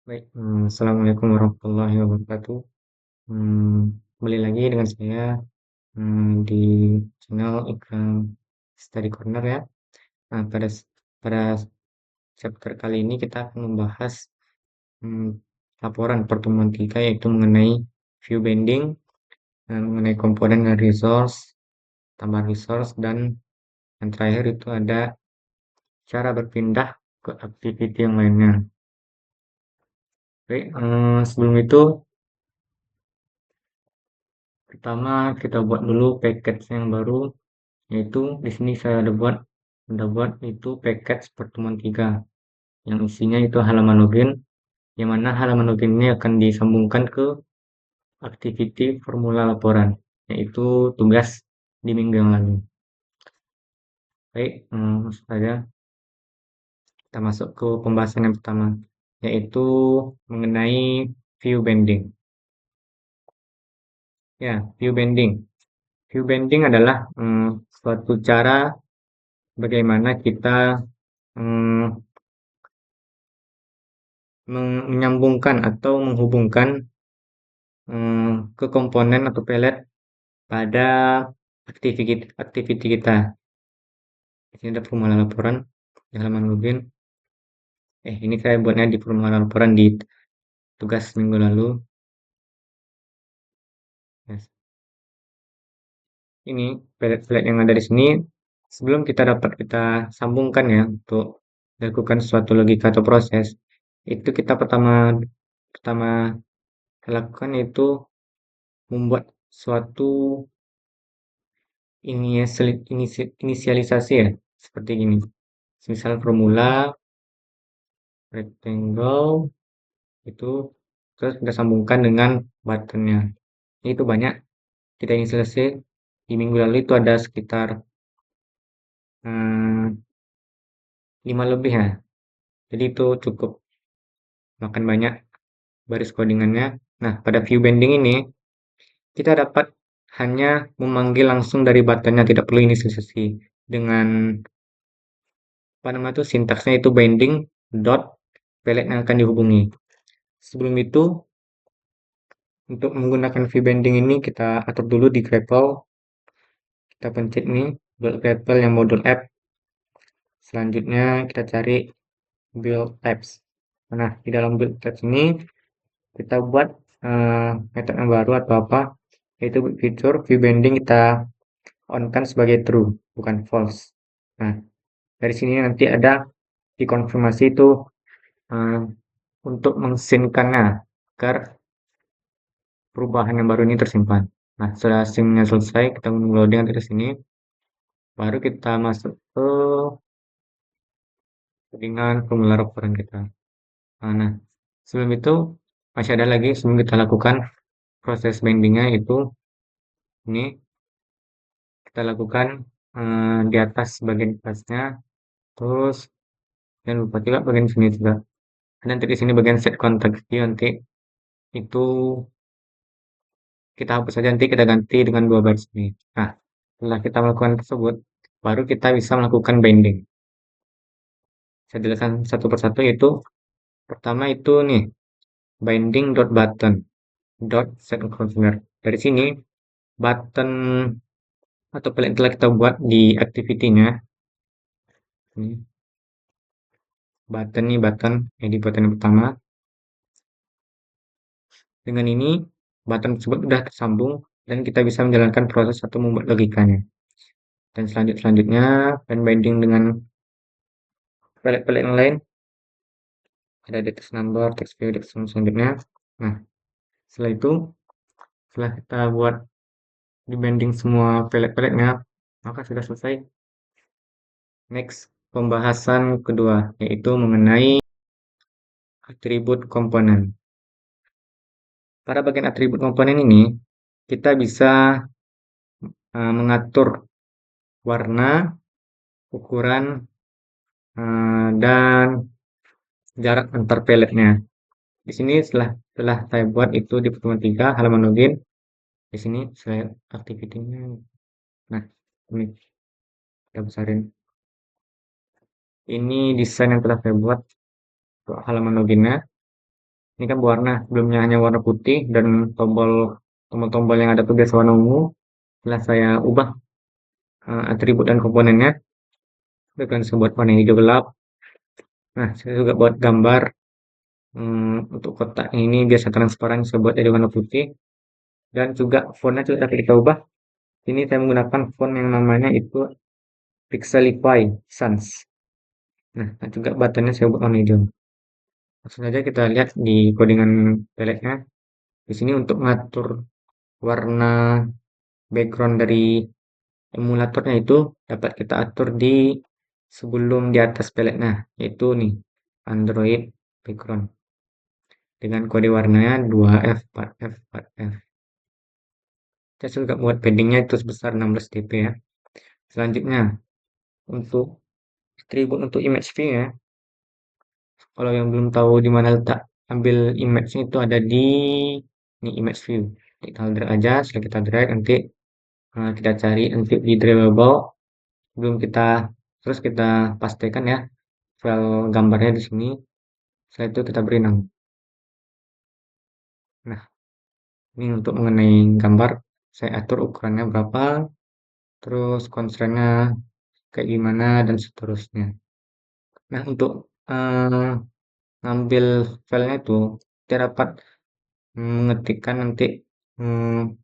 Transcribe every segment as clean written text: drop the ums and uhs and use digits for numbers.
Baik, assalamualaikum warahmatullahi wabarakatuh. Kembali lagi dengan saya di channel Ikram Study Corner ya. Nah, pada chapter kali ini kita akan membahas hmm, laporan pertemuan tiga yaitu mengenai view bending, mengenai komponen dan resource, tambahan resource, dan yang terakhir itu ada cara berpindah ke activity yang lainnya. Baik, sebelum itu pertama kita buat dulu package yang baru. Yaitu di sini saya ada buat itu package pertemuan tiga yang isinya itu halaman login, yang mana halaman login ini akan disambungkan ke activity formula laporan, yaitu tugas di minggu yang lalu. Baik, langsung saja kita masuk ke pembahasan yang pertama, yaitu mengenai view bending. Ya, view bending. View bending adalah suatu cara bagaimana kita mm, menyambungkan atau menghubungkan ke komponen atau pelet pada activity kita. Di sini ada formula laporan di halaman login. Ini saya buatnya di formula laporan di tugas minggu lalu. Yes. Ini pelet-pelet yang ada di sini sebelum kita sambungkan ya untuk dilakukan suatu logika atau proses. Itu kita pertama lakukan yaitu membuat suatu inisialisasi ya seperti gini. Misal formula rectangle itu terus kita sambungkan dengan buttonnya. Itu banyak kita ingin selesai di minggu lalu itu ada sekitar 5 lebih ya. Jadi itu cukup makan banyak baris codingannya. Nah, pada view bending ini kita dapat hanya memanggil langsung dari buttonnya, tidak perlu inisialisasi dengan apa namanya itu sintaksnya itu binding dot pelet yang akan dihubungi. Sebelum itu untuk menggunakan view bending ini kita atur dulu di grepel. Kita pencet nih build grepel yang modul app. Selanjutnya kita cari build apps. Nah, di dalam build apps ini kita buat metode yang baru atau apa, yaitu fitur view bending kita on kan sebagai true, bukan false. Nah, dari sini nanti ada dikonfirmasi itu eh, untuk mengsinkannya agar perubahan yang baru ini tersimpan. Nah, setelah sync-nya selesai, kita loading dari sini, baru kita masuk ke dengan formula laporan kita. Nah, sebelum itu masih ada lagi sebelum kita lakukan proses bindingnya itu ini kita lakukan di atas bagian atasnya, terus jangan lupa juga bagian sini juga. Nanti di sini bagian set context view nanti itu kita hapus saja nanti kita ganti dengan dua baris ini. Nah, setelah kita melakukan tersebut, baru kita bisa melakukan binding. Saya jelaskan satu persatu yaitu pertama itu nih binding dot button dot set configure. Dari sini button atau plugin yang telah kita buat di activity-nya ini button yang di button yang pertama. Dengan ini button tersebut sudah tersambung dan kita bisa menjalankan proses atau membuat logikanya. Dan selanjutnya dan binding dengan pelet-pelet yang lain ada text number, text view, text selanjutnya. Nah, setelah itu setelah kita buat di binding semua pelet-peletnya, maka sudah selesai. Next, pembahasan kedua yaitu mengenai atribut komponen. Pada bagian atribut komponen ini kita bisa mengatur warna, ukuran, dan jarak antar peletnya. Di sini setelah saya buat itu di pertemuan 3 halaman login. Di sini saya activity-nya. Nah, ini kita besarin. Ini desain yang telah saya buat untuk halaman loginnya. Ini kan berwarna, sebelumnya hanya warna putih dan tombol-tombol yang ada tuh biasa warna ungu. Setelah saya ubah atribut dan komponennya, saya kan bisa buat warna hijau gelap. Nah, saya juga buat gambar untuk kotak ini biasa transparan, saya buat jadi warna putih. Dan juga fontnya juga dapat kita ubah. Ini saya menggunakan font yang namanya itu Pixelify Sans. Nah, juga buttonnya saya buat warna hijau. Langsung saja kita lihat di codingan peletnya. Di sini untuk ngatur warna background dari emulatornya itu dapat kita atur di sebelum di atas peletnya, yaitu nih Android background dengan kode warnanya 2F, 4F, 4F. Saya juga buat paddingnya itu sebesar 16 dp ya. Selanjutnya untuk atribut untuk image view ya. Kalau yang belum tahu di mana letak ambil image itu ada di ini image view. Kita drag aja, setelah kita drag nanti kita cari nanti di drawable sebelum kita terus kita pastikan ya file gambarnya di sini. Setelah itu kita beri nama. Nah, ini untuk mengenai gambar saya atur ukurannya berapa, terus constraint-nya kayak gimana dan seterusnya. Nah, untuk ngambil filenya itu kita dapat mengetikkan nanti hmm,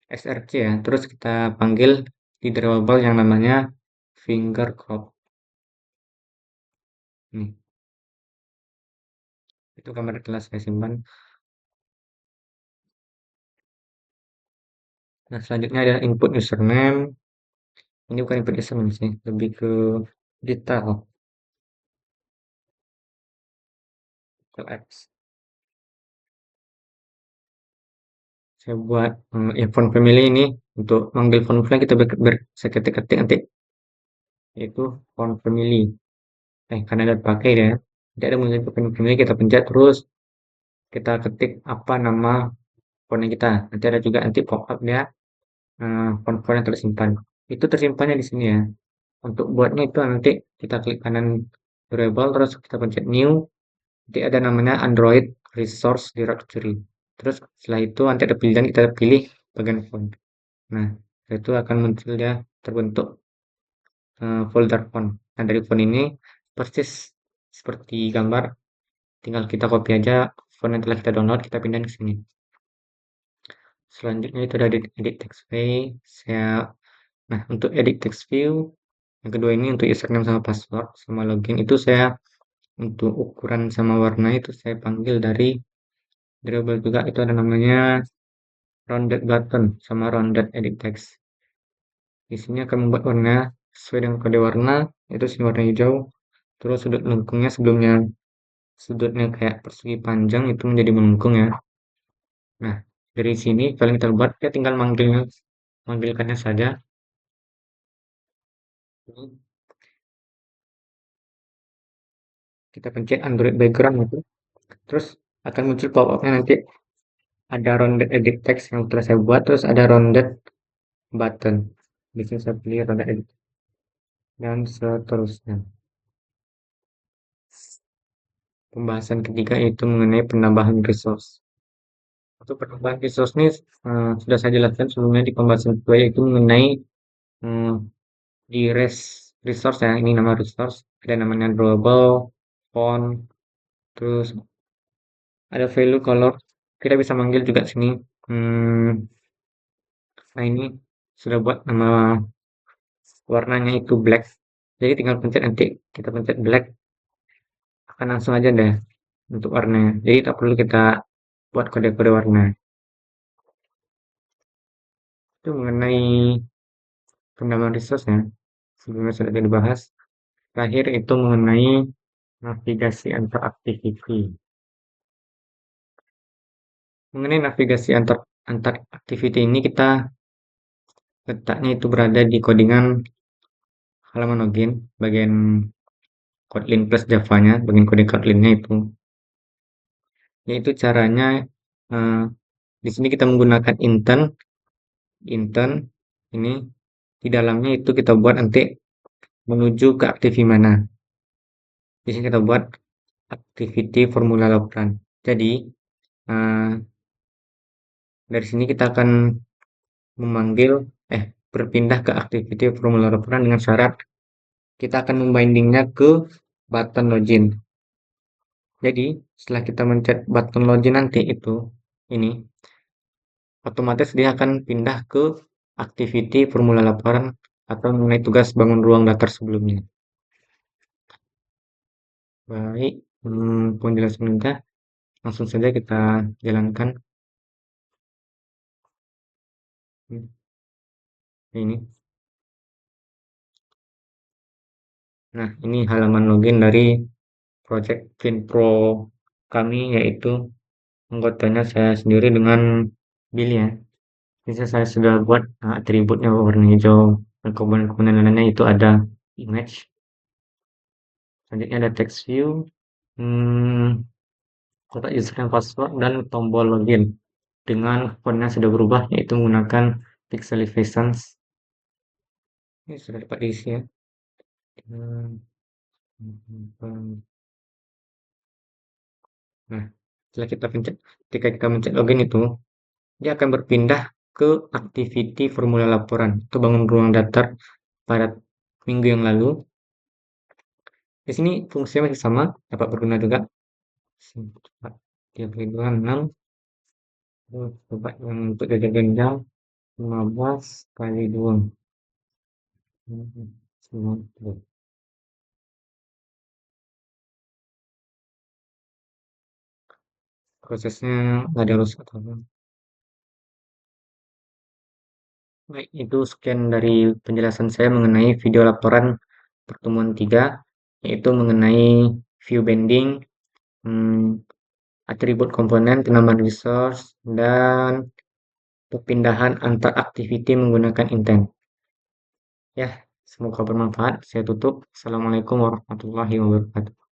src ya, terus kita panggil di drawable yang namanya finger crop. Nih, itu gambar telah saya simpan. Nah, selanjutnya ada input username. Ini bukan input username sih, lebih ke detail. Apps. Saya buat ya font family ini untuk manggil font family kita saya ketik-ketik nanti yaitu font family. Karena ada pakai ya. Tidak ada muncul font family kita pencet terus kita ketik apa nama fontnya kita. Nanti ada juga nanti pop up dia font-font yang tersimpan. Itu tersimpannya di sini ya. Untuk buatnya itu nanti kita klik kanan variable terus kita pencet new. Nanti ada namanya Android Resource Directory. Terus setelah itu nanti ada pilihan kita pilih bagian font. Nah, itu akan muncul ya terbentuk folder font. Nah, dari font ini persis seperti gambar, tinggal kita copy aja font yang telah kita download, kita pindah ke sini. Selanjutnya itu ada edit text view. Nah, untuk edit text view, yang kedua ini untuk username sama password sama login itu saya untuk ukuran sama warna itu saya panggil dari variable juga itu ada namanya rounded button sama rounded edit text. Di sini akan membuat warna sesuai dengan kode warna, itu sini warna hijau. Terus sudut lengkungnya sebelumnya sudutnya kayak persegi panjang itu menjadi melengkung ya. Nah, dari sini kalian kita buat ya tinggal manggilkannya saja. Kita pencet Android background itu. Terus akan muncul pop-upnya nanti ada rounded edit text yang telah saya buat, terus ada rounded button. Di sini saya pilih rounded edit dan seterusnya. Pembahasan ketiga itu mengenai penambahan resource. Untuk penambahan resource ini sudah saya jelaskan sebelumnya di pembahasan kedua yaitu mengenai hmm, di resource ya, ini nama resource, ada namanya drawable, font, terus ada value color. Kita bisa manggil juga sini. Nah ini sudah buat nama warnanya itu black. Jadi tinggal pencet nanti kita pencet black akan langsung aja deh untuk warnanya. Jadi tak perlu kita buat kode-kode warna. Itu mengenai penambahan resource ya. Sebelumnya sudah dibahas. Terakhir itu mengenai navigasi antar activity. Mengenai navigasi antar activity ini kita letaknya itu berada di codingan halaman login bagian Kotlin plus Java-nya, bagian kode Kotlinnya itu. Yaitu caranya di sini kita menggunakan intern ini di dalamnya itu kita buat nanti menuju ke aktivi mana. Di sini kita buat activity formula laporan. Jadi, eh, dari sini kita akan memanggil, berpindah ke activity formula laporan dengan syarat kita akan membindingnya ke button login. Jadi, setelah kita mencet button login nanti ini, otomatis dia akan pindah ke activity formula laporan atau mengenai tugas bangun ruang daftar sebelumnya. Baik, penjelasan udah, langsung saja kita jalankan. Ini. Nah, ini halaman login dari Project Finpro kami, yaitu anggotanya saya sendiri dengan Billy ya. Bisa saya sudah buat atributnya warna hijau dan komponen-komponen lainnya itu ada image. Selanjutnya ada text view, kotak username password dan tombol login. Dengan fontnya sudah berubah yaitu menggunakan Pixelizations. Ini sudah dapat diisi ya. Nah, setelah kita pencet, ketika kita mencet login itu, dia akan berpindah ke activity formula laporan atau bangun ruang daftar pada minggu yang lalu. Di sini fungsinya masih sama, dapat berguna juga. 32, 6. Coba yang untuk jaga genjang 15 kali 2. Prosesnya nggak ada rusak atau apa. Baik, itu sekian dari penjelasan saya mengenai video laporan pertemuan 3, yaitu mengenai view bending, atribut komponen, penambahan resource, dan perpindahan antar activity menggunakan intent. Ya, semoga bermanfaat. Saya tutup. Assalamualaikum warahmatullahi wabarakatuh.